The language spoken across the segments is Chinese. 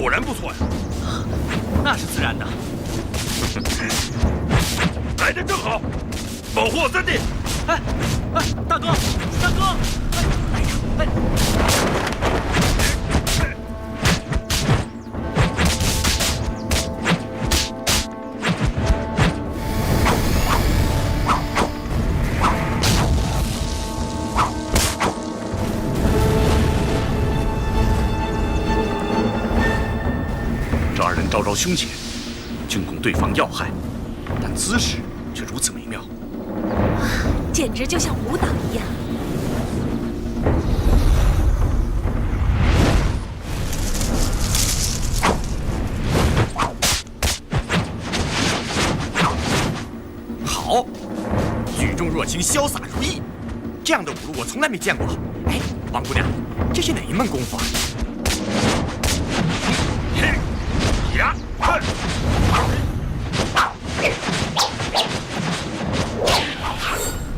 果然不错呀。那是自然的。来的正好，保护我三弟。哎，大哥，大哥！哎呀，哎。这二人招招凶险，均攻对方要害，但姿势却如此美妙，简直就像舞蹈一样。好，举重若轻，潇洒如意，这样的舞路我从来没见过。哎，王姑娘，这是哪一门功夫啊？呀！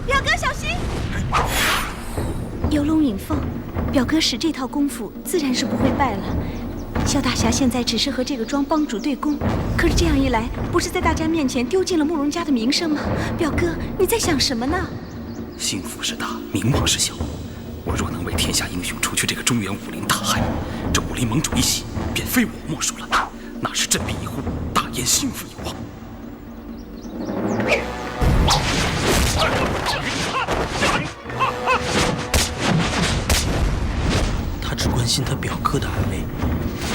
表哥小心！游龙引凤，表哥使这套功夫，自然是不会败了。萧大侠现在只是和这个庄帮主对攻，可是这样一来，不是在大家面前丢尽了慕容家的名声吗？表哥，你在想什么呢？幸福是大，名望是小。我若能为天下英雄除去这个中原武林大害，这武林盟主一喜，便非我莫属了。那时振臂一呼，大燕幸福有望。他只关心他表哥的安危，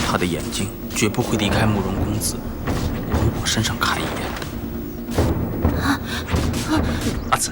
他的眼睛绝不会离开慕容公子，往我身上看一眼的。阿紫，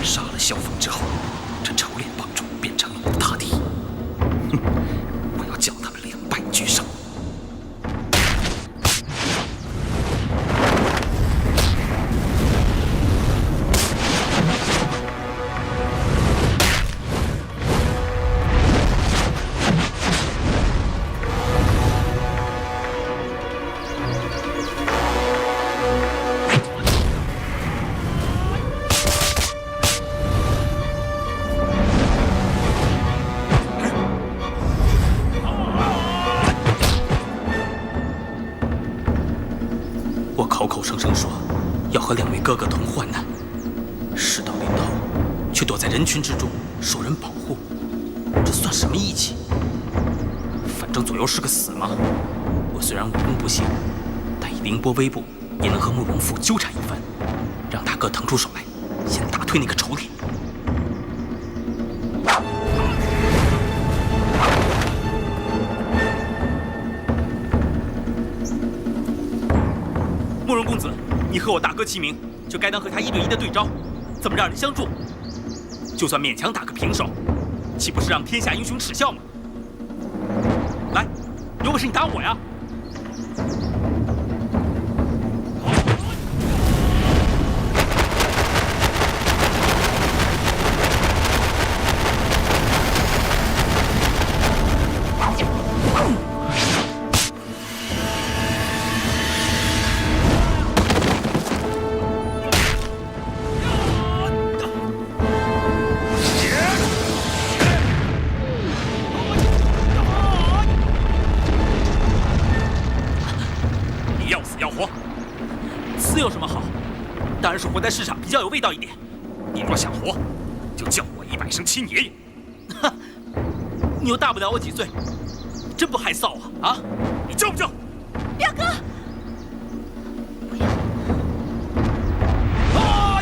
杀了萧峰之后，这仇练帮主变成了我的大敌。哼，我要叫他们两败俱伤。我口口声声说要和两位哥哥同患难，事到临头却躲在人群之中受人保护，这算什么义气？反正左右是个死嘛。我虽然武功不行，但以凌波微步也能和慕容复纠缠一番，让大哥腾出手来，先打退那个仇脸。慕容公子，你和我大哥齐名，就该当和他1对1的对招，怎么让人相助？就算勉强打个平手，岂不是让天下英雄耻笑吗？来，有本事你打我呀！死有什么好？当然是活在世上比较有味道一点。你若想活，就叫我100声亲爷爷。哈，你又大不了我几岁，真不害臊啊！啊，你叫不叫？表哥，不要！啊！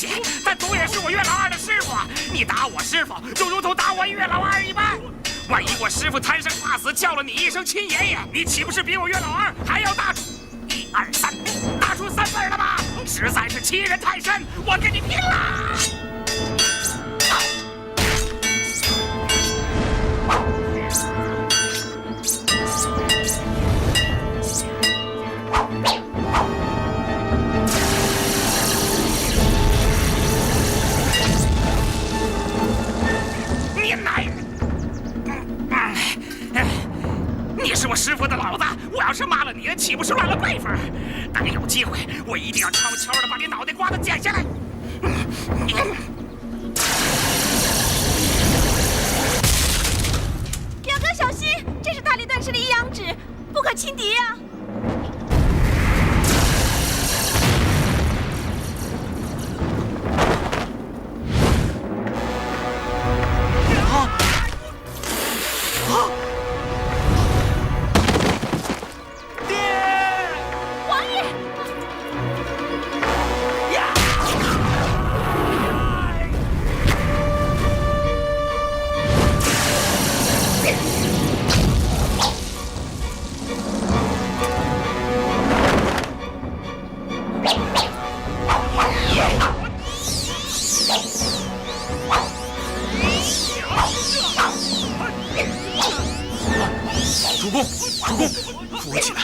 西，但总也是我岳老二的师傅。你打我师傅，就如同打我岳老二一般。万一我师傅贪生怕死，叫了你一声亲爷爷，你岂不是比我岳老二还要大出1、2、3，大出3辈了吧？实在是欺人太甚！我跟你拼了！你是我师傅的老子，我要是骂了你，岂不是乱了辈分？等有机会，我一定要悄悄的把你脑袋瓜子剪下来。表哥小心，这是大力断氏的一阳指，不可轻敌啊！主公，主公，扶我起来！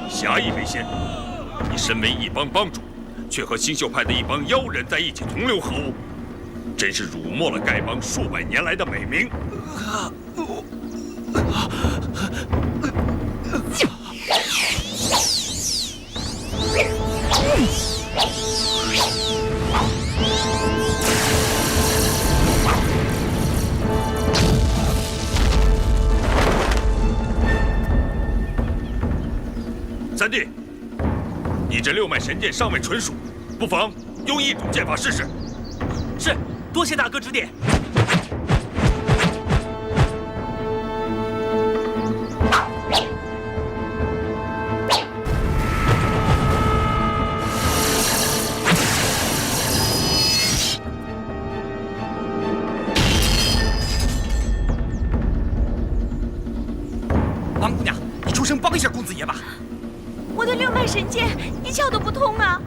侠义为先，你身为一帮帮主，却和星宿派的一帮妖人在一起同流合污，真是辱没了丐帮数百年来的美名。三弟，你这6脉神剑尚未纯熟，不妨用一种剑法试试。是，多谢大哥指点。王姑娘，你出声帮一下公子爷吧。我的6脉神剑一窍都不通啊！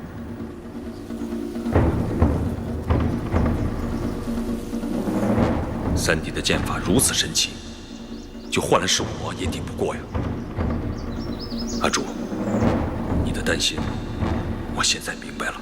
三弟的剑法如此神奇，就换了是我也抵不过呀。阿朱，你的担心，我现在明白了。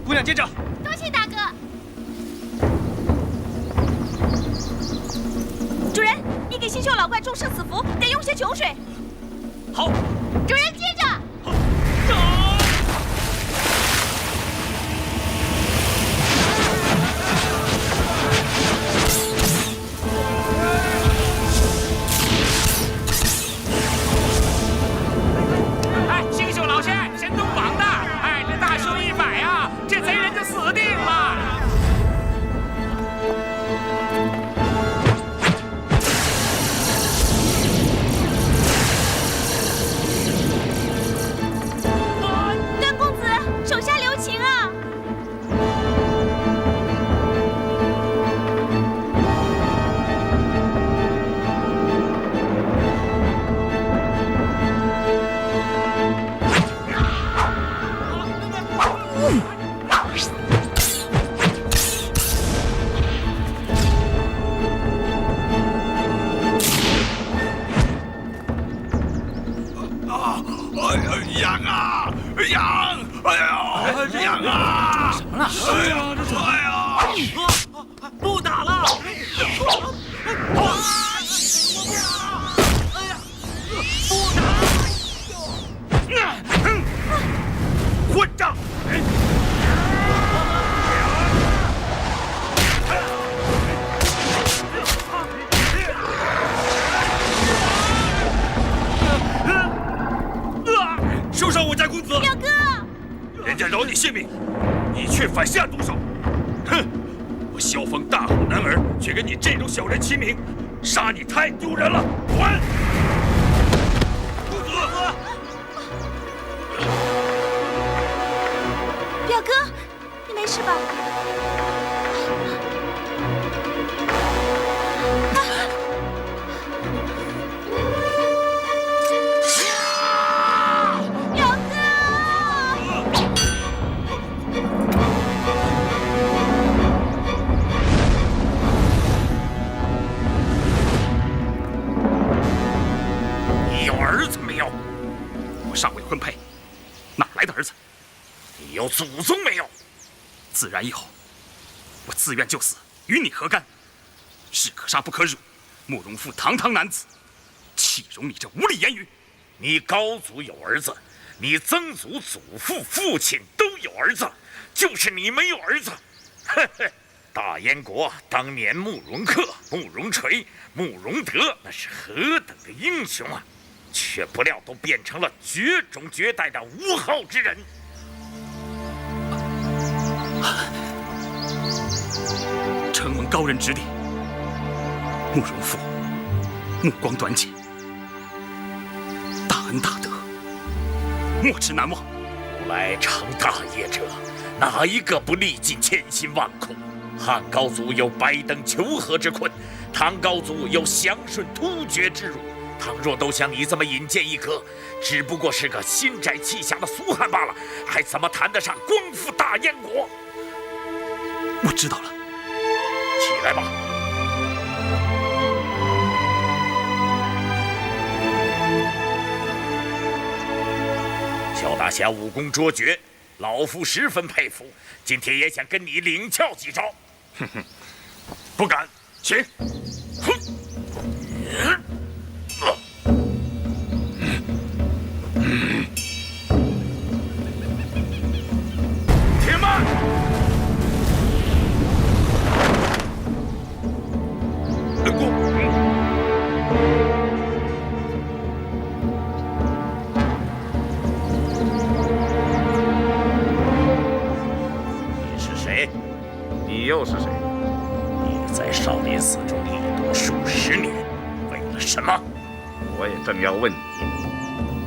姑娘接着。多谢大哥。你给星宿老怪种生死符，得用些酒水。好，主人接着。哎，星宿老仙，神东王的，哎，这大秀一摆啊，这贼人就死定了。段公子，手下留情啊！羊啊，羊！哎呀，羊啊！什么了？哎呀，这哎呀！不打了！混账！收上我家公子！表哥，人家饶你性命，你却反下毒手！哼！我萧峰大好男儿，却跟你这种小人齐名，杀你太丢人了！滚！公子，表哥，你没事吧？表哥！你有儿子没有？我尚未婚配，哪来的儿子？你有祖宗没有？自然有。我自愿就死，与你何干？士可杀不可辱，慕容复堂堂男子，岂容你这无理言语？你高祖有儿子，你曾祖、祖父、父亲都有儿子，就是你没有儿子。呵呵，大燕国当年慕容恪、慕容垂、慕容德，那是何等的英雄啊！却不料都变成了绝种绝代的无号之人。承蒙高人指点，慕容复目光短浅，大恩大德，莫齿难忘。古来成大业者，哪一个不历尽千辛万苦？汉高祖有百等求和之困，唐高祖有降顺突厥之辱。倘若都像你这么引荐一颗，只不过是个心窄气狭的苏汉罢了，还怎么谈得上光复大燕国？我知道了，起来吧。萧大侠武功卓绝，老夫十分佩服，今天也想跟你领教几招。哼哼，不敢，请。哼。且慢！你是谁？你又是谁？你在少林寺中一躲数十年，为了什么？我也正要问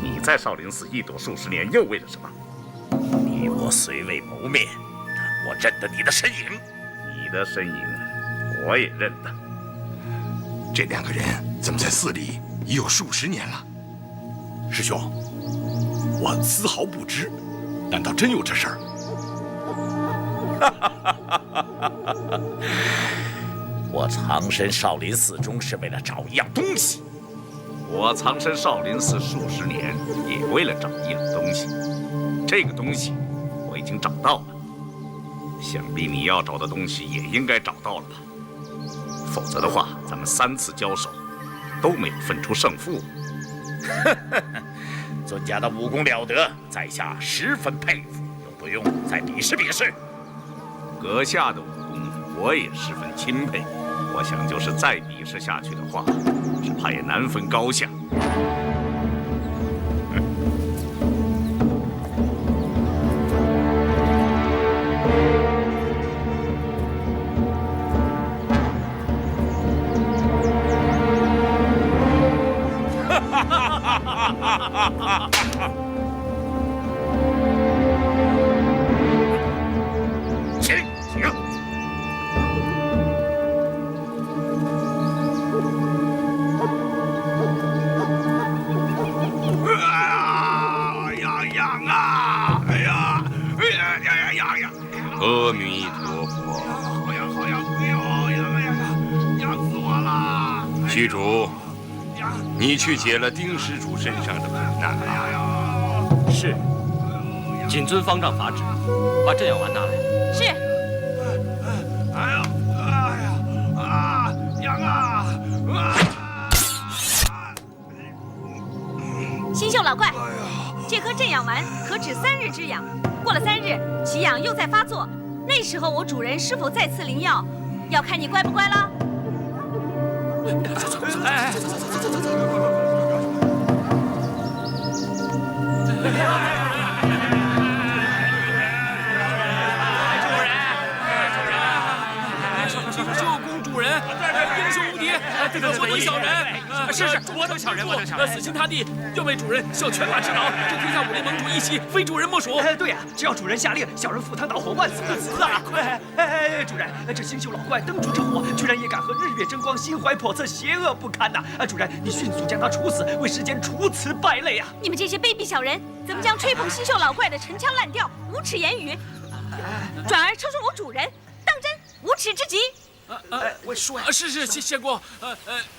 你，你在少林寺一躲数十年，又为了什么？你我虽未谋面，但我认得你的身影。你的身影，我也认得。这两个人怎么在寺里已有数十年了？师兄，我丝毫不知，难道真有这事儿？我藏身少林寺中是为了找一样东西。我藏身少林寺数十年，也为了找一样东西。这个东西我已经找到了，想必你要找的东西也应该找到了吧？否则的话，咱们3次交手，都没有分出胜负。尊家的武功了得，在下十分佩服，用不用再比试比试？阁下的武功我也十分钦佩，我想就是再比试下去的话，只怕也难分高下。请。阿弥陀佛。痒死我了！虚竹，你去解了丁施主身上的苦难吧。是。谨遵方丈法旨，把镇养丸拿来。是。痒啊！星宿老怪，这颗镇养丸可止3日之痒，过了3日，其痒又在发作，那时候我主人是否再次灵药，要看你乖不乖了。救公主人，英雄无敌，我等小人，是我等小人，死心塌地，要为主人效犬马之劳，这天下武林盟主一席，非主人莫属。对呀，只要主人下令，小人赴汤蹈火，万死不辞啊！主人，这星宿老怪灯烛之火，居然也敢和日月争光，心怀叵测，邪恶不堪呐！主人，你迅速将他处死，为世间除此败类啊！你们这些卑鄙小人，怎么将吹捧星宿老怪的陈腔滥调、无耻言语，转而称颂我主人，当真无耻至极！我说呀，是仙姑，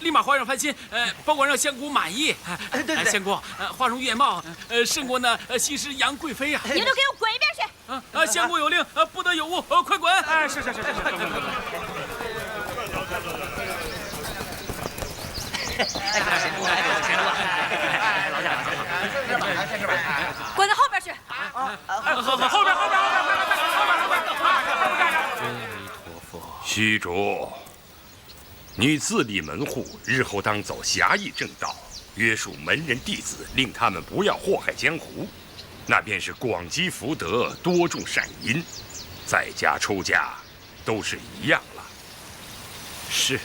立马皇上翻新，保管让仙姑满意。对，仙姑，花容月貌，胜过呢西施杨贵妃啊！你们都给我滚一边去！仙姑有令，不得有误，快滚！是。滚到后边去！后边！虚竹，你自立门户，日后当走侠义正道，约束门人弟子，令他们不要祸害江湖，那便是广积福德，多种善因。在家出家，都是一样了。是。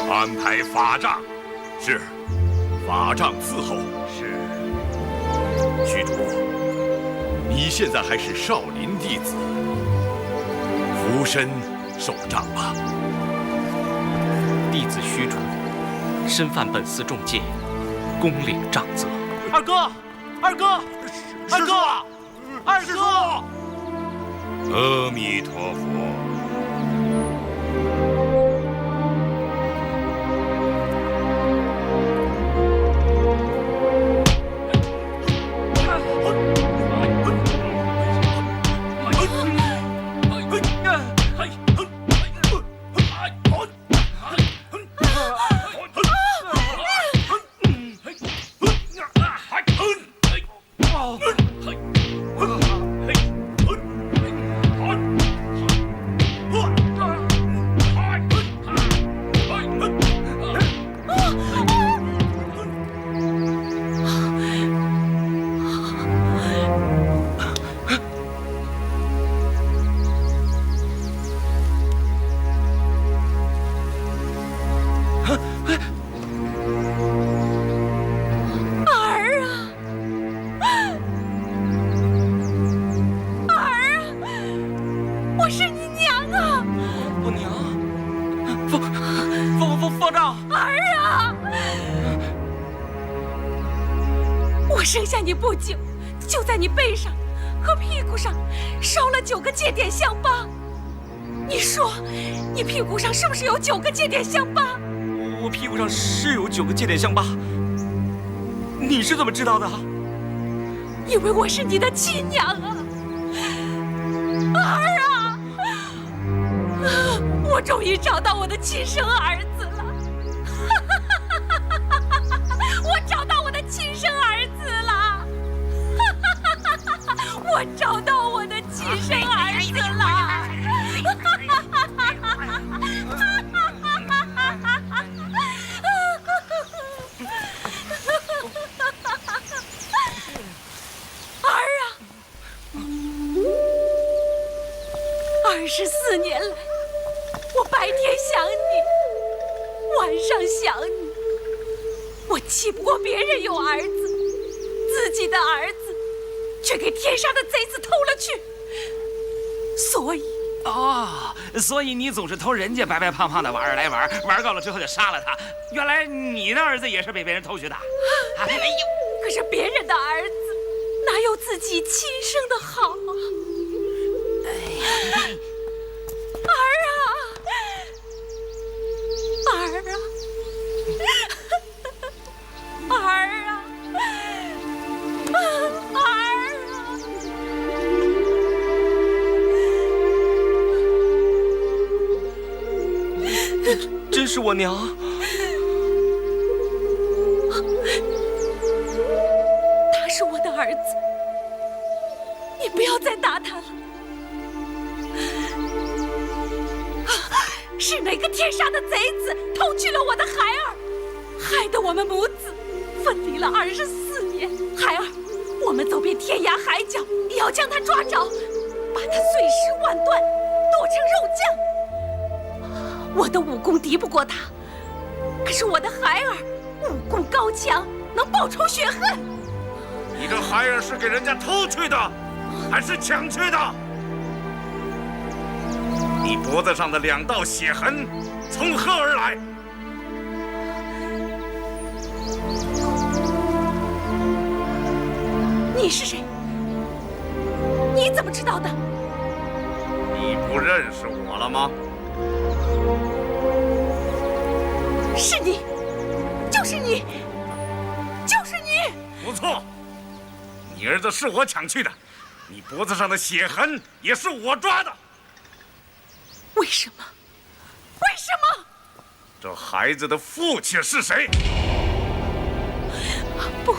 安排法杖。是。法杖伺候。是。虚竹，你现在还是少林弟子，俯身受杖吧。弟子虚竹，身犯本司重戒，恭领杖责。二哥，阿弥陀佛。生下你不久，就在你背上和屁股上烧了9个戒点香疤。你说，你屁股上是不是有9个戒点香疤？我屁股上是有9个戒点香疤。你是怎么知道的？因为我是你的亲娘啊，儿啊！我终于找到我的亲生儿子了，我找到我的亲生儿子了，我找到我的亲生儿子了。24年来，我白天想你，晚上想你。我气不过别人有儿子，自己的儿子却给天杀的贼子偷了去。所以你总是偷人家白白胖胖的娃儿来玩，玩够了之后就杀了他。原来你的儿子也是被别人偷去的。哎呦，可是别人的儿子哪有自己亲生的好啊？真是我娘。他是我的儿子，你不要再打他了。是哪个天杀的贼子偷去了我的孩儿，害得我们母子分离了24年。孩儿，我们走遍天涯海角，也要将他抓着，把他碎尸万段，剁成肉酱。我的武功敌不过他，可是我的孩儿武功高强，能报仇雪恨。你的孩儿是给人家偷去的，还是抢去的？你脖子上的2道血痕从何而来？你是谁？你怎么知道的？你不认识我了吗？是你，就是你，就是你！不错，你儿子是我抢去的，你脖子上的血痕也是我抓的。为什么？为什么？这孩子的父亲是谁？不，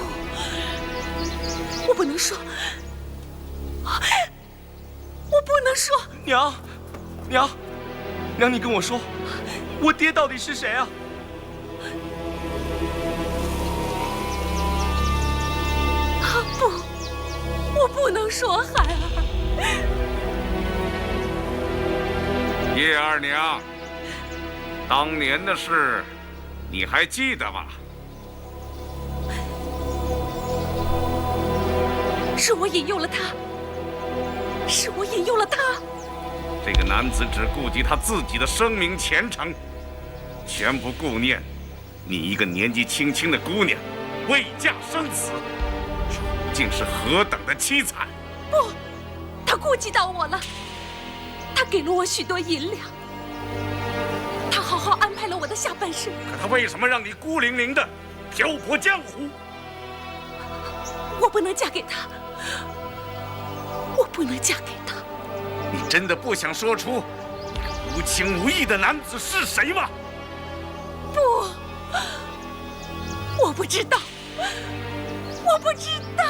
我不能说，我不能说。娘，你跟我说，我爹到底是谁啊？不，我不能说，孩儿。叶二娘，当年的事，你还记得吗？是我引诱了他，是我引诱了他。这个男子只顾及他自己的声名前程，全不顾念你一个年纪轻轻的姑娘，未嫁生死，处境是何等的凄惨！不，他顾及到我了，他给了我许多银两，他好好安排了我的下半生。可他为什么让你孤零零的漂泊江湖？我不能嫁给他，我不能嫁给他。你真的不想说出那个无情无义的男子是谁吗？不，我不知道，我不知道。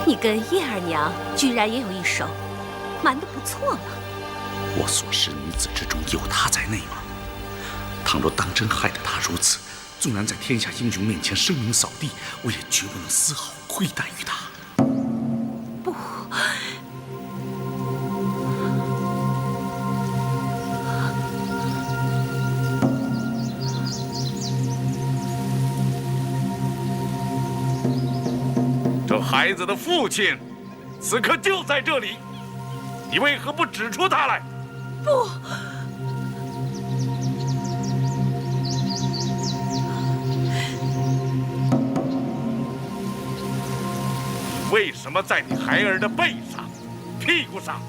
你跟叶二娘居然也有一手，瞒得不错嘛。我所识女子之中有她在内吗？倘若当真害得她如此，纵然在天下英雄面前声名扫地，我也绝不能丝毫亏待于她。不，这孩子的父亲此刻就在这里，你为何不指出他来？不，为什么在你孩儿的背上、屁股上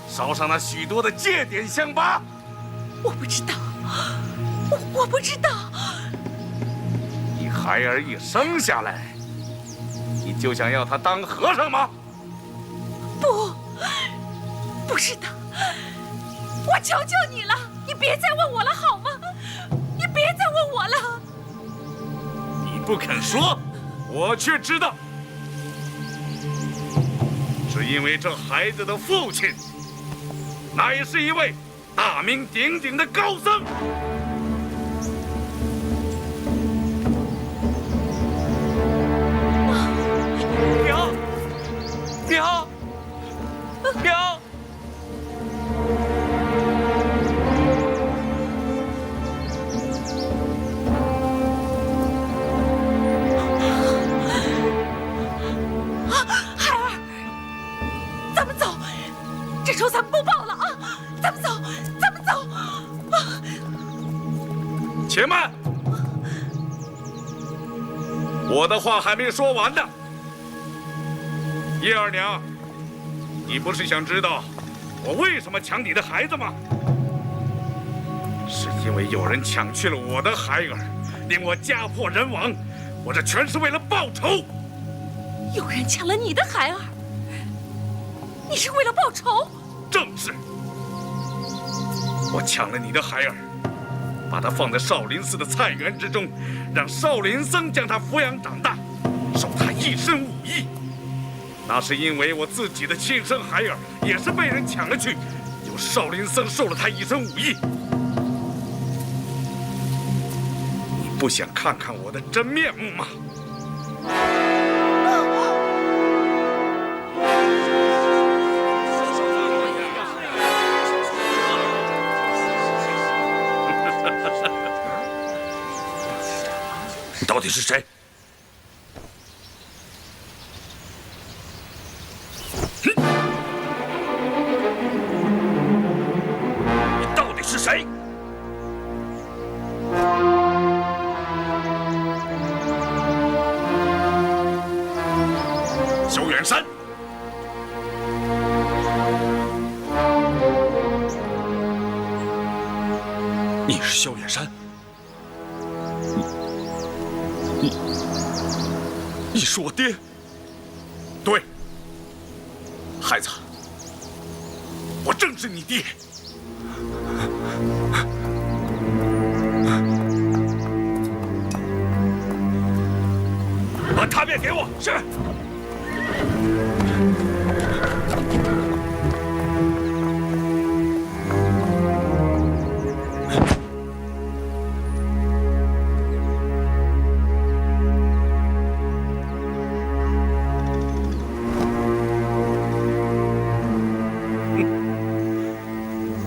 烧上了许多的戒点香疤？我不知道，我不知道。你孩儿一生下来，你就想要他当和尚吗？不是的，我求求你了，你别再问我了好吗？你别再问我了。你不肯说，我却知道，是因为这孩子的父亲，那也是一位大名鼎鼎的高僧。娘，娘！孩儿，咱们走，这仇咱们不报了啊！咱们走，咱们走。且慢，我的话还没说完呢。叶二娘，你不是想知道我为什么抢你的孩子吗？是因为有人抢去了我的孩儿，令我家破人亡。我这全是为了报仇。有人抢了你的孩儿，你是为了报仇？正是。我抢了你的孩儿，把他放在少林寺的菜园之中，让少林僧将他抚养长大，授他一身武艺。那是因为我自己的亲生孩儿也是被人抢了去，由少林僧授了他一身武艺。你不想看看我的真面目吗？你到底是谁？谁？萧远山。你是萧远山？你是我爹？对，孩子，我正是你爹。把踏面给我。是。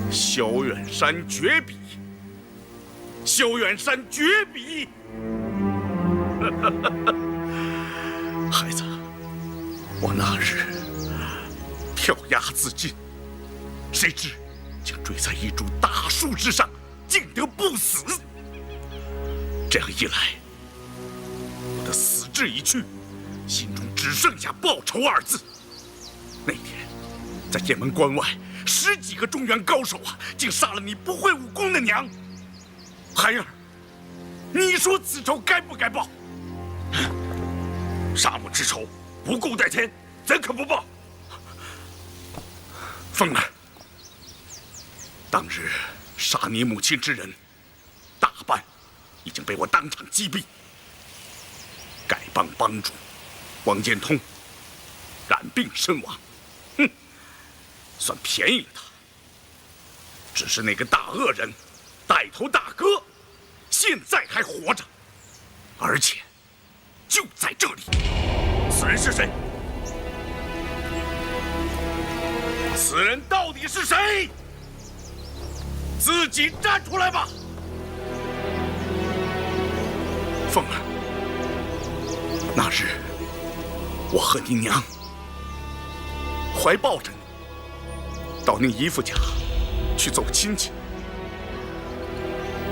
萧远山绝笔，萧远山绝笔。孩子，我那日跳崖自尽，谁知竟坠在一株大树之上，竟得不死。这样一来，我的死志已去，心中只剩下报仇二字。那天，在雁门关外，10几个中原高手啊，竟杀了你不会武功的娘。孩儿，你说此仇该不该报？杀母之仇，不共戴天，怎可不报？凤儿，当日杀你母亲之人，大半已经被我当场击毙。丐帮帮主王建通染病身亡，算便宜了他。只是那个大恶人，带头大哥，现在还活着，而且就在这里。此人是谁？此人到底是谁？自己站出来吧！凤儿，那日我和你娘怀抱着你，到您姨父家去走亲戚，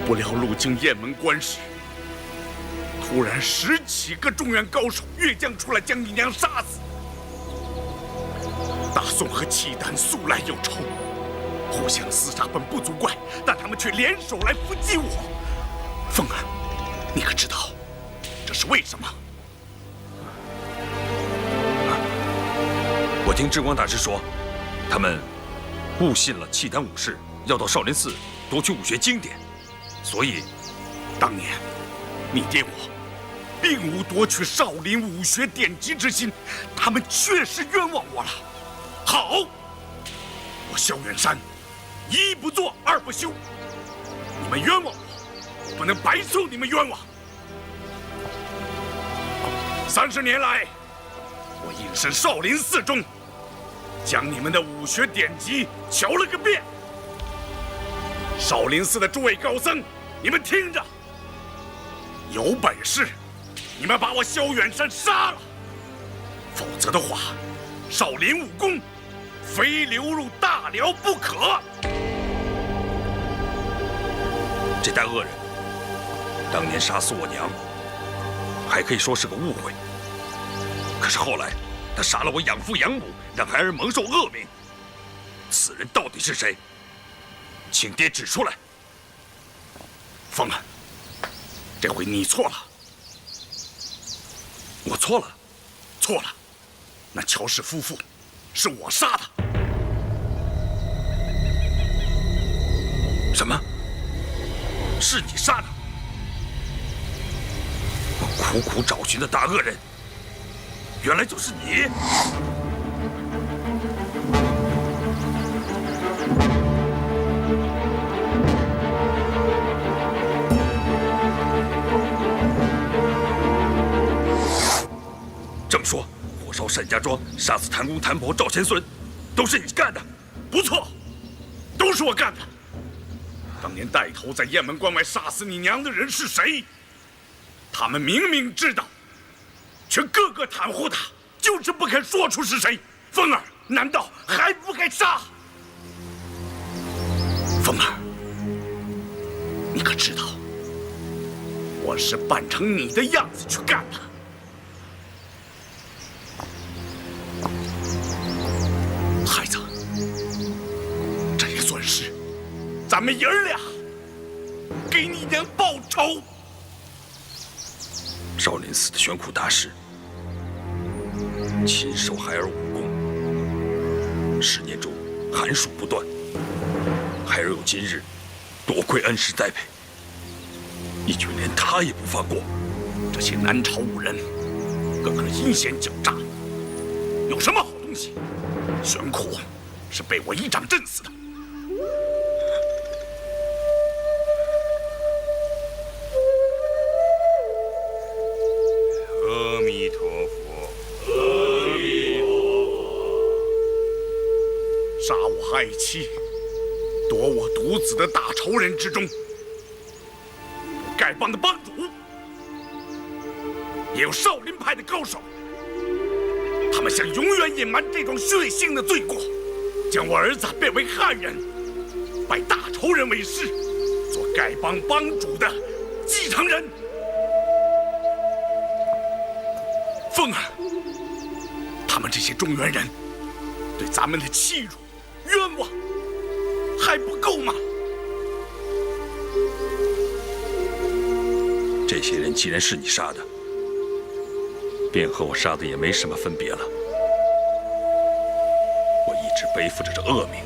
不料路经雁门关时，突然10几个中原高手越将出来，将你娘杀死。大宋和契丹素来有仇，互相厮杀本不足怪，但他们却联手来伏击我。凤儿，你可知道这是为什么？我听智光大师说，他们误信了契丹武士要到少林寺夺取武学经典，所以当年你爹我并无夺取少林武学典籍之心，他们确实冤枉我了。好，我萧远山一不做二不休，你们冤枉我，不能白受你们冤枉。30年来，我隐身少林寺中，将你们的武学典籍瞧了个遍。少林寺的诸位高僧，你们听着，有本事你们把我萧远山杀了，否则的话，少林武功非流入大辽不可。这代恶人当年杀死我娘，还可以说是个误会。可是后来，他杀了我养父养母，让孩儿蒙受恶名。此人到底是谁？请爹指出来。凤儿，这回你错了。我错了，错了。那乔氏夫妇是我杀的。什么？是你杀的？我苦苦找寻的大恶人，原来就是你！这么说，火烧沈家庄，杀死谭公、谭婆、赵钱孙，都是你干的？不错，都是我干的。当年带头在雁门关外杀死你娘的人是谁？他们明明知道，却个个袒护他，就是不肯说出是谁。凤儿，难道还不该杀？凤儿，你可知道，我是扮成你的样子去干的。孩子，这也算是咱们爷儿俩给你娘报仇。少林寺的玄苦大师亲授孩儿武功，10年中寒暑不断，孩儿有今日，多亏恩师栽培，你却连他也不放过。这些南朝武人，个个阴险狡诈，有什么好东西？玄苦是被我一掌震死的。阿弥陀佛，阿弥陀佛！杀我爱妻、夺我独子的大仇人之中，丐帮的帮主，也有少林派的高手。他们想永远隐瞒这桩血腥的罪过，将我儿子变为汉人，拜大仇人为师，做丐帮帮主的继承人。凤儿，他们这些中原人对咱们的欺辱、冤枉还不够吗？这些人既然是你杀的，便和我杀的也没什么分别了。我一直背负着这恶名，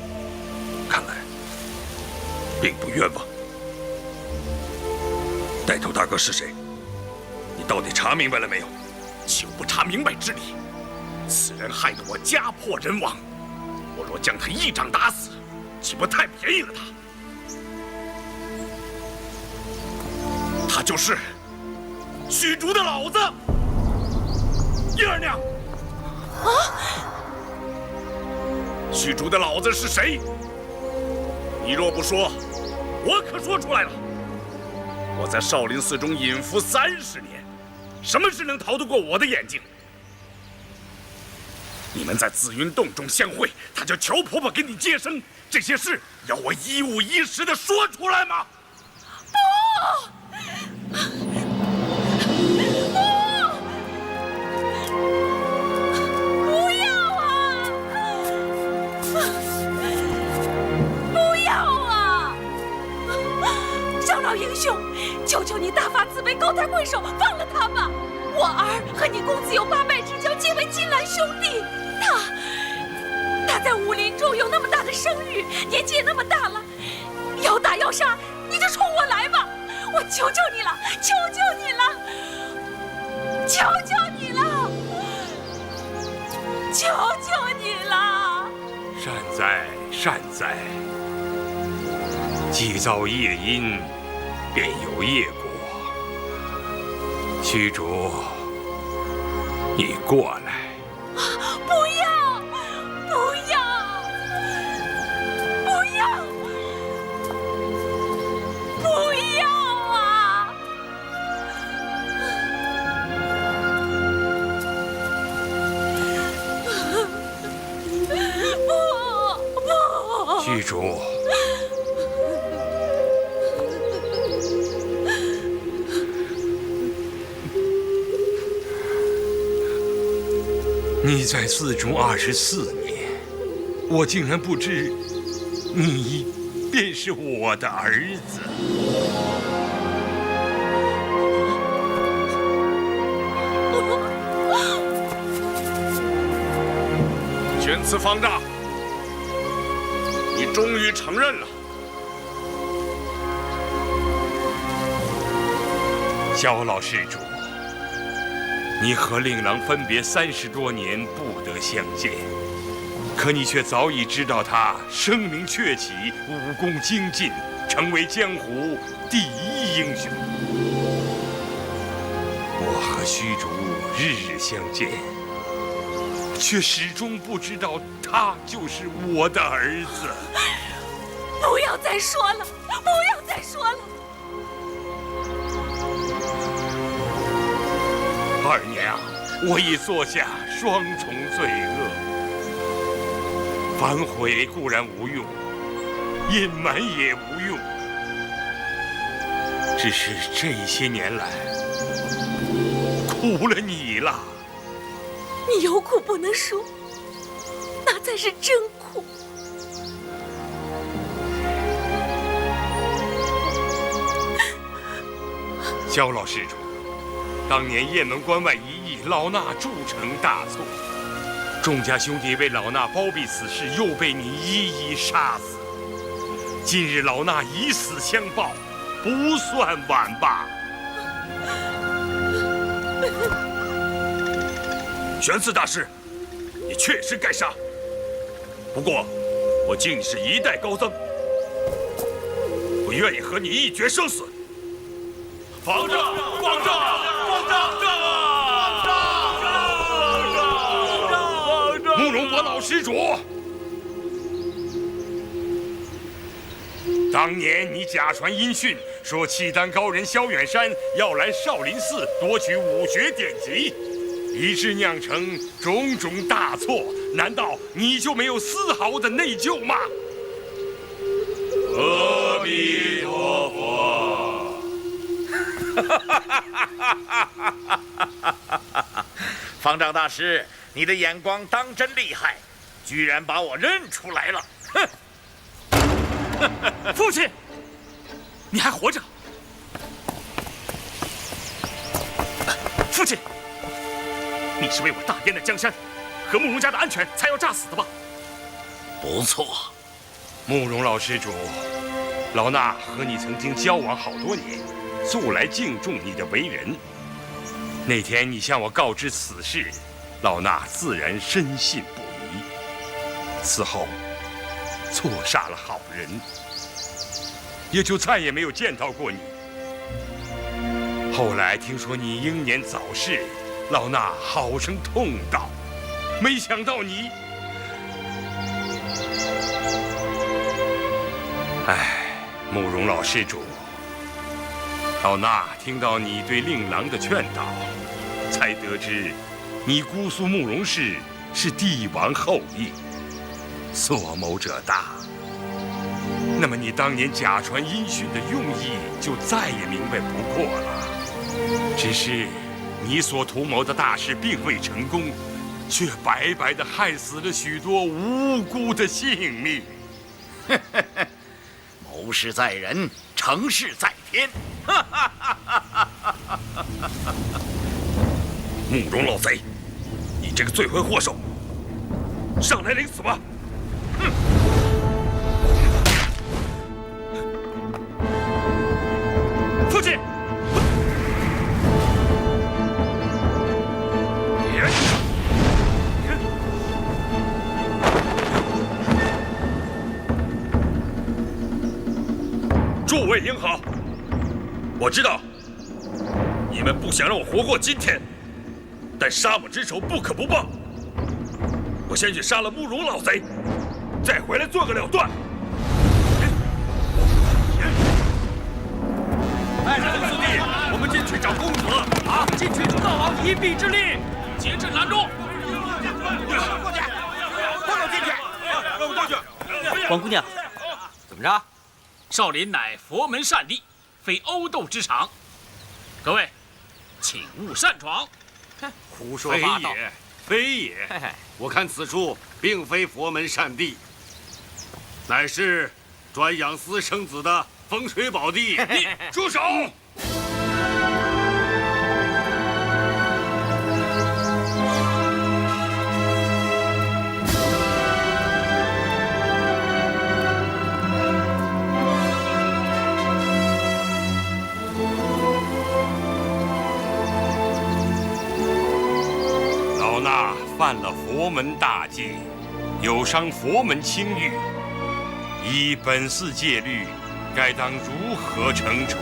看来并不冤枉。带头大哥是谁？你到底查明白了没有？岂有不查明白之理？此人害得我家破人亡，我若将他一掌打死，岂不太便宜了他？他就是许竹的老子叶二娘。啊！许竹的老子是谁？你若不说，我可说出来了。我在少林寺中隐伏30年。什么事能逃得过我的眼睛？你们在紫云洞中相会，他叫乔婆婆给你接生，这些事要我一五一十的说出来吗？不要啊！不要啊！小老英雄，求求你大发慈悲，高抬贵手，放了他吧！我儿和你公子有八拜之交，结为金兰兄弟。他在武林中有那么大的声誉，年纪也那么大了，要打要杀，你就冲我来吧！我求求你了，求求你了，求求你了，求求你了！善哉善哉，既造业因，便有业果。虚竹，你过来。不要！不要！不要！不要啊！不！虚竹，你在寺中24年，我竟然不知，你便是我的儿子。玄慈方丈，你终于承认了。萧老施主，你和令郎分别30多年，不得相见，可你却早已知道他声名鹊起，武功精进，成为江湖第一英雄。我和虚竹日日相见，却始终不知道他就是我的儿子。不要再说了，不要再说了！二娘，我已做下双重罪恶，反悔固然无用，隐瞒也无用，只是这些年来苦了你了。你有苦不能说，那才是真苦。萧老施主，当年雁门关外一役，老衲铸成大错，众家兄弟为老衲包庇此事，又被你一一杀死。今日老衲以死相报，不算晚吧？玄慈大师，你确实该杀。不过，我敬你是一代高僧，我愿意和你一决生死。方丈，方丈，方丈！慕容博老施主，当年你假传音讯，说契丹高人萧远山要来少林寺夺取武学典籍，以致酿成种种大错，难道你就没有丝毫的内疚吗？阿弥陀佛。方丈大师，你的眼光当真厉害，居然把我认出来了！哼！父亲，你还活着？父亲，你是为我大燕的江山和慕容家的安全才要诈死的吧？不错，慕容老施主，老衲和你曾经交往好多年，素来敬重你的为人。那天你向我告知此事，老衲自然深信不疑。此后，错杀了好人，也就再也没有见到过你。后来听说你英年早逝，老衲好生痛悼。没想到你，慕容老施主，老衲听到你对令郎的劝导，才得知你姑苏慕容氏是帝王后裔，所谋者大，那么你当年假传音讯的用意就再也明白不过了。只是你所图谋的大事并未成功，却白白的害死了许多无辜的性命。谋事在人，成事在天。慕容老贼，你这个罪魁祸首，上来领死吧！父亲，诸位英豪，我知道你们不想让我活过今天，但杀我之仇不可不报。我先去杀了慕容老贼，再回来做个了断。哎，兄弟，我们进去找公子啊！进去助大王一臂之力，结阵拦住！过去，不能进去，让我过去。王姑娘，怎么着？少林乃佛门善地，非殴斗之场。各位，请勿擅闯。胡说八道！非也，我看此处并非佛门善地，乃是专养私生子的风水宝地。你住手！老衲犯了佛门大戒，有伤佛门清誉，依本寺戒律，该当如何惩处？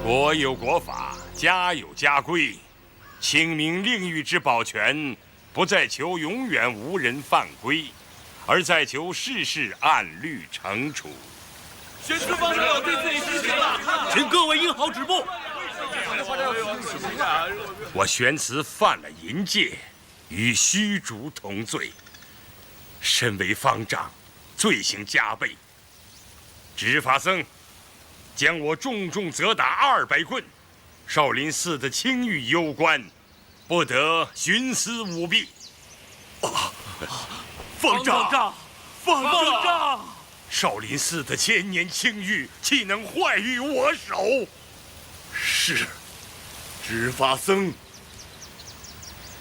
国有国法，家有家规，清明令誉之保全，不在求永远无人犯规，而在求事事按律惩处。宣师方丈对自己失敬了，请各位英豪止步。我玄慈犯了淫戒，与虚竹同罪，身为方丈，罪行加倍。执法僧将我重重责打200棍，少林寺的清誉攸关，不得徇私舞弊。方丈，少林寺的千年清誉，岂能坏于我手？是，执法僧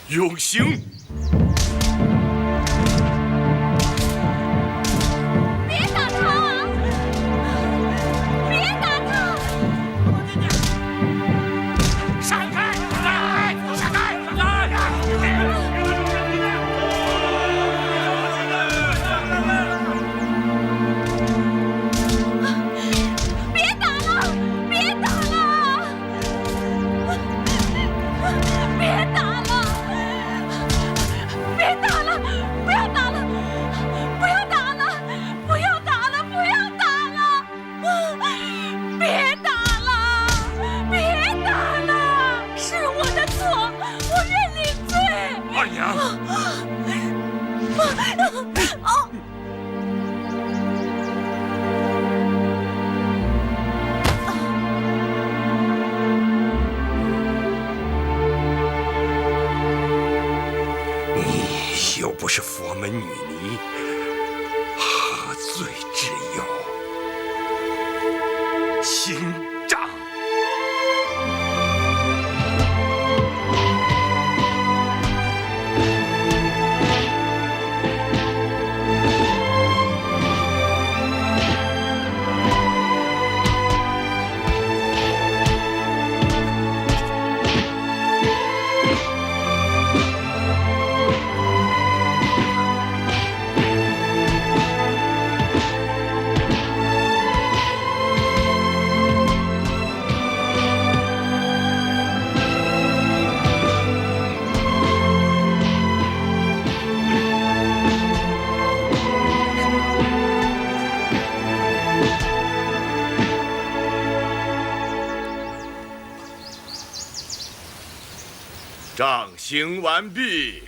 永行。不是佛门女尼，何罪之有？刑杖。行完毕。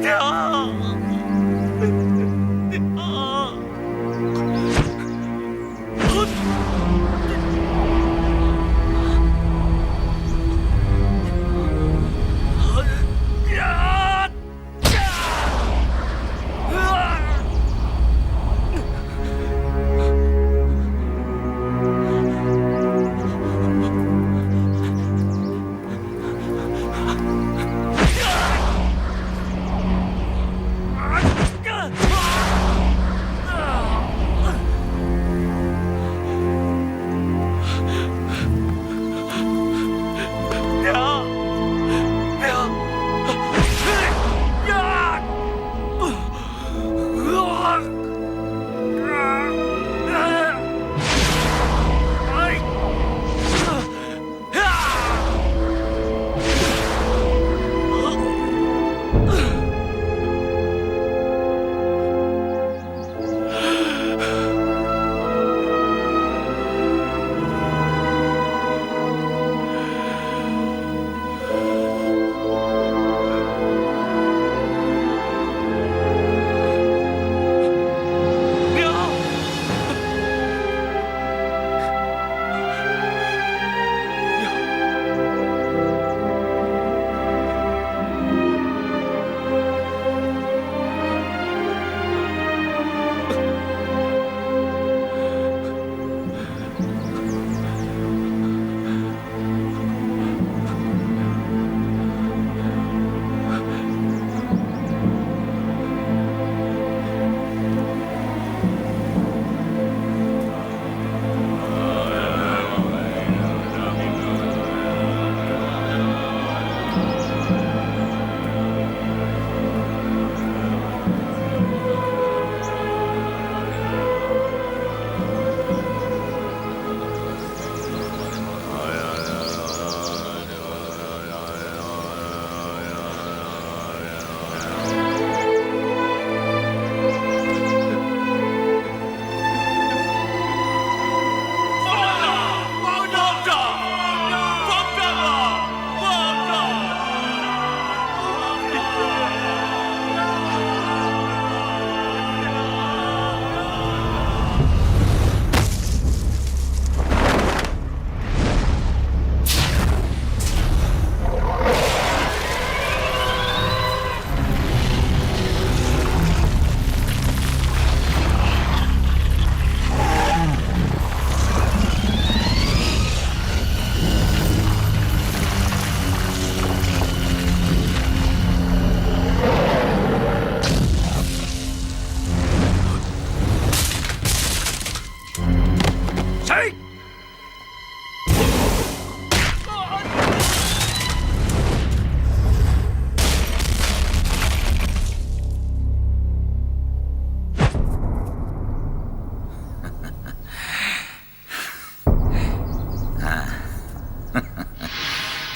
娘。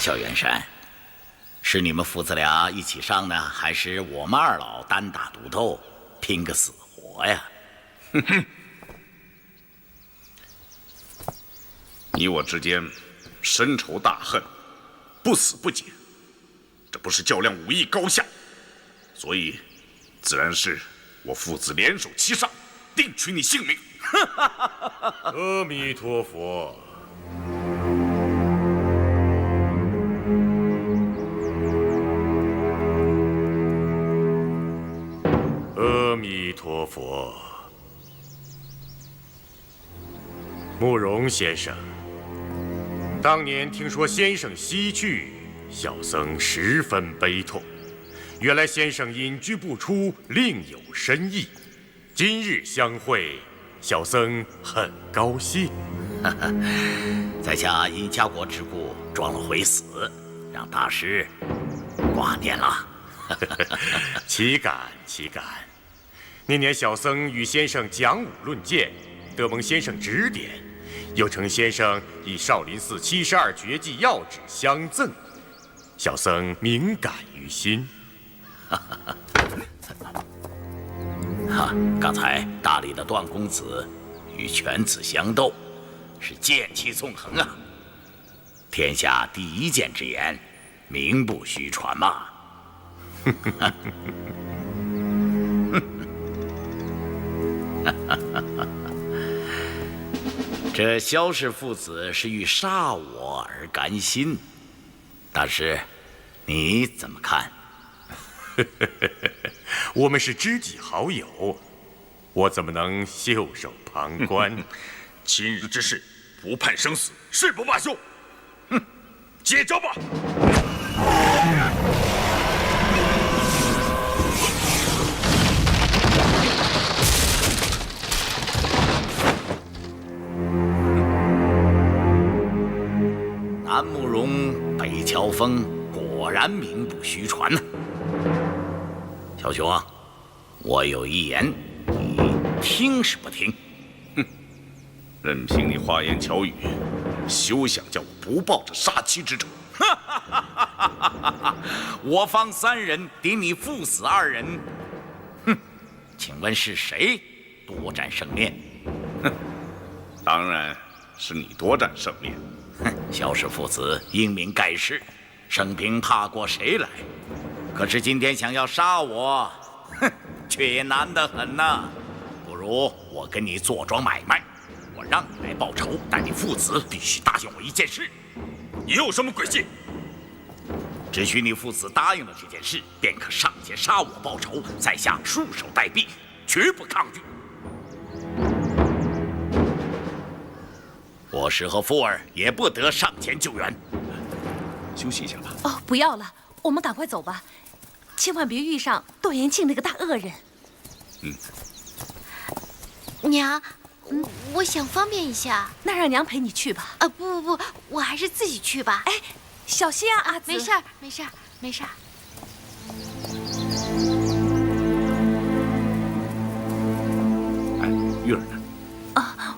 萧元山，是你们父子俩一起上呢，还是我们二老单打独斗，拼个死活呀？哼哼，你我之间深仇大恨，不死不解，这不是较量武艺高下，所以自然是我父子联手齐上，定取你性命。阿弥陀佛。阿弥陀佛。慕容先生，当年听说先生西去，小僧十分悲痛。原来先生隐居不出，另有深意。今日相会，小僧很高兴。在下因家国之故装了回死，让大师挂念了。岂敢岂敢！那年小僧与先生讲武论剑，得蒙先生指点，又承先生以少林寺72绝技要旨相赠，小僧铭感于心。刚才大理的段公子与犬子相斗，是剑气纵横啊！天下第一剑之言，名不虚传嘛。这萧氏父子是欲杀我而甘心，大师，你怎么看？我们是知己好友，我怎么能袖手旁观？今日之事，不判生死，誓不罢休。哼，接招吧！南慕容，北乔峰，果然名不虚传呐。小熊啊，我有一言，你听是不听？哼，任凭你花言巧语，休想叫我不报这杀妻之仇！我方3人敌你父子2人，哼，请问是谁多占胜面？哼，当然是你多占胜面。哼，萧氏父子英明盖世，生平怕过谁来？可是今天想要杀我，哼，却也难得很呐。不如我跟你做桩买卖，我让你来报仇，但你父子必须答应我一件事。你有什么诡计？只需你父子答应了这件事，便可上前杀我报仇，在下束手待毙，绝不抗拒。我师和富儿也不得上前救援。休息一下吧。哦，不要了，我们赶快走吧，千万别遇上窦延庆那个大恶人。娘，我想方便一下。那让娘陪你去吧。不，我还是自己去吧。哎，小心啊，阿紫。没事儿，没事儿，没事儿。哎，玉儿呢？啊，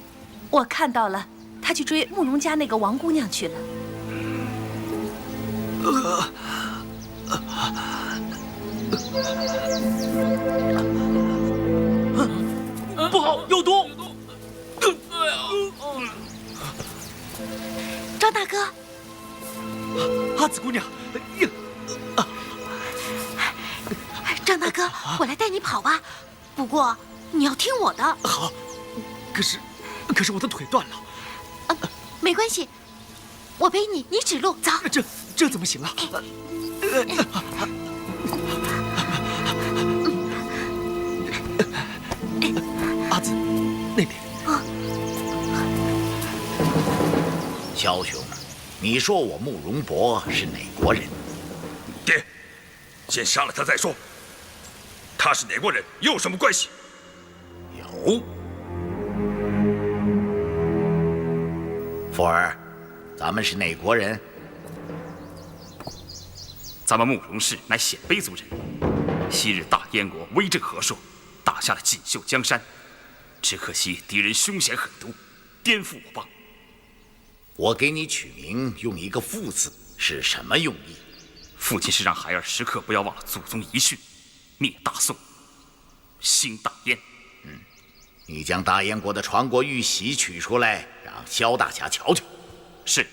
我看到了，他去追慕容家那个王姑娘去了。不好，有毒！张大哥，阿紫姑娘，张大哥，我来带你跑吧。不过你要听我的。好，可是我的腿断了。没关系，我背你，你指路走。这怎么行啊？阿紫，那边。萧兄，你说我慕容博是哪国人？爹，先杀了他再说。他是哪国人，又有什么关系？有。福儿，咱们是哪国人？咱们慕容氏乃鲜卑族人，昔日大燕国威震河朔，打下了锦绣江山，只可惜敌人凶险狠毒，颠覆我邦。我给你取名，用一个“父”字，是什么用意？父亲是让孩儿时刻不要忘了祖宗遗训，灭大宋，兴大燕。你将大燕国的传国玉玺取出来，让萧大侠瞧瞧。是。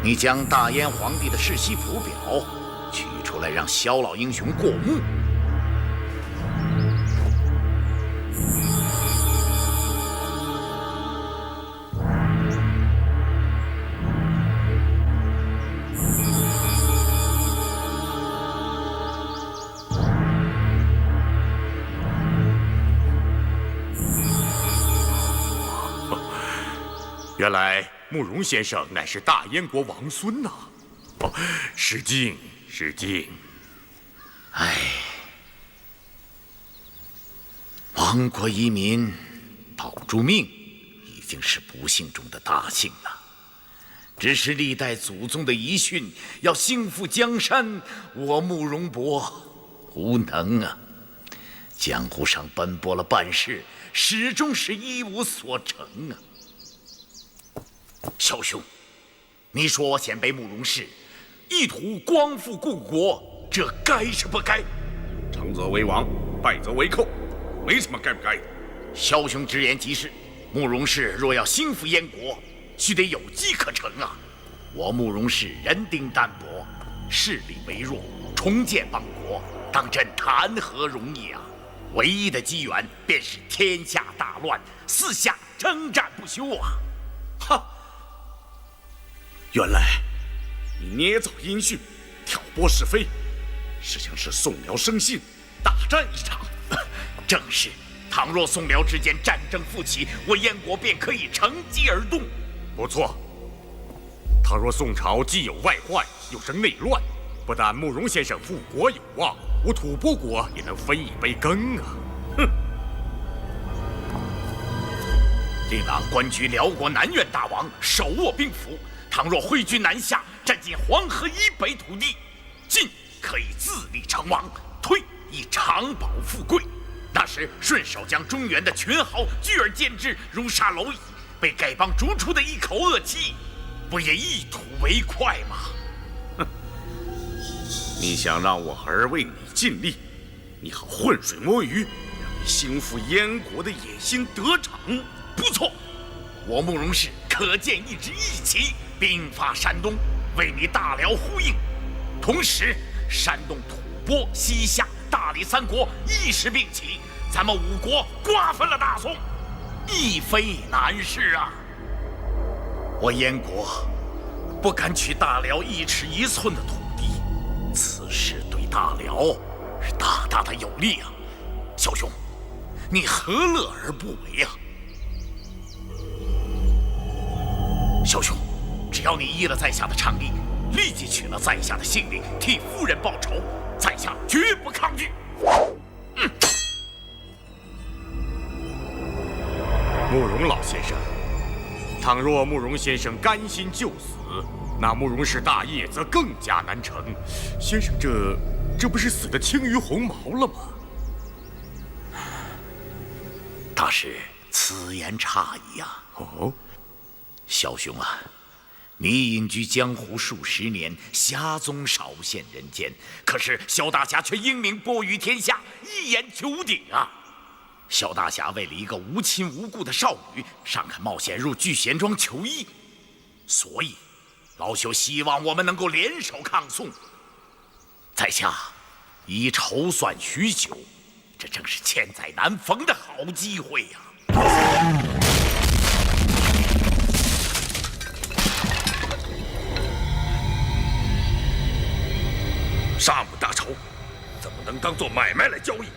你将大燕皇帝的世袭谱表取出来，让萧老英雄过目。原来慕容先生乃是大燕国王孙呐！哦，失敬失敬。唉，亡国遗民，保住命，已经是不幸中的大幸了。只是历代祖宗的遗训，要兴复江山，我慕容博无能啊！江湖上奔波了半世，始终是一无所成啊！萧兄，你说我鲜卑慕容氏意图光复故国，这该是不该？成则为王，败则为寇，没什么该不该的。萧兄直言极是，慕容氏若要兴复燕国，须得有机可乘啊！我慕容氏人丁单薄，势力微弱，重建邦国，当真谈何容易啊！唯一的机缘便是天下大乱，四下征战不休啊！哈！原来你捏造音讯，挑拨是非，是想使宋辽生信，大战一场。正是，倘若宋辽之间战争复起，我燕国便可以乘机而动。不错。倘若宋朝既有外患，又生内乱，不但慕容先生复国有望，我吐蕃国也能分一杯羹啊！哼！令郎官居辽国南苑大王，手握兵符。倘若挥军南下，占尽黄河以北土地，进可以自立成王，退以长保富贵。那时顺手将中原的群豪聚而歼之，如杀蝼蚁，被丐帮逐出的一口恶气，不也一吐为快吗？哼！你想让我儿为你尽力，你好浑水摸鱼，让你兴复燕国的野心得逞？不错，我慕容氏可见一支义旗，兵发山东，为你大辽呼应。同时，山东、吐蕃、西夏、大理三国一时并起，咱们五国瓜分了大宋，亦非难事啊！我燕国不敢取大辽1尺1寸的土地，此事对大辽是大大的有利啊！小兄，你何乐而不为啊？小兄，只要你依了在下的倡议，立即取了在下的性命，替夫人报仇，在下绝不抗拒。慕容老先生，倘若慕容先生甘心就死，那慕容氏大业则更加难成。先生这不是死得轻于鸿毛了吗？大师，此言差矣啊！哦，萧兄啊，你隐居江湖数十年，侠踪少现人间，可是萧大侠却英名播于天下，一言九鼎啊！萧大侠为了一个无亲无故的少女，尚肯冒险入聚贤庄求医，所以老朽希望我们能够联手抗宋。在下已筹算许久，这正是千载难逢的好机会呀！沙姆大仇，怎么能当做买卖来交易？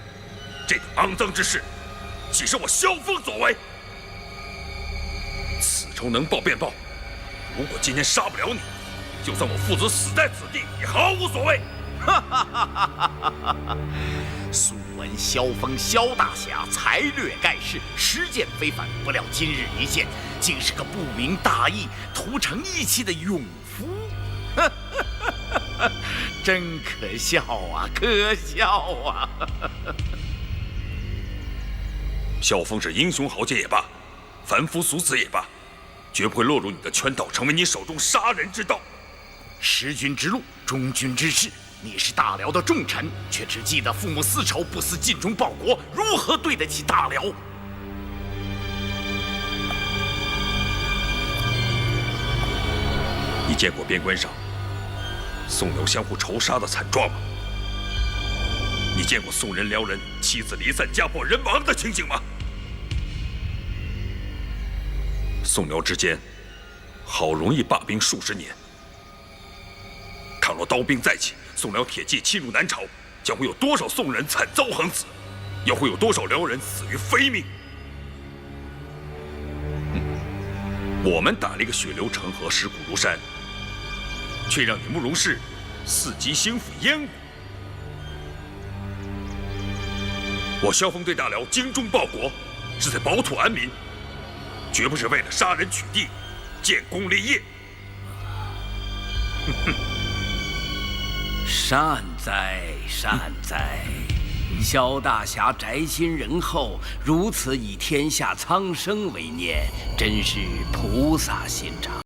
这种肮脏之事，岂是我萧峰所为？此仇能报便报，如果今天杀不了你，就算我父子死在此地，也毫无所谓。素闻萧峰萧大侠才略盖世，实践非凡，不料今日一见，竟是个不明大义、屠城义气的勇夫，真可笑啊！可笑啊！萧峰是英雄豪杰也罢，凡夫俗子也罢，绝不会落入你的圈套，成为你手中杀人之刀。识君之路，忠君之事。你是大辽的重臣，却只记得父母私仇，不思尽忠报国，如何对得起大辽？你见过边关上宋辽相互仇杀的惨状吗？你见过宋人、辽人妻子离散、家破人亡的情景吗？宋辽之间好容易罢兵数十年，倘若刀兵再起，宋辽铁骑侵入南朝，将会有多少宋人惨遭横死，又会有多少辽人死于非命？我们打了一个血流成河、尸骨如山，却让你慕容氏伺机兴复燕国。我萧峰对大辽精忠报国，是在保土安民，绝不是为了杀人取缔、建功立业。善哉善哉！萧大侠宅心仁厚，如此以天下苍生为念，真是菩萨心肠。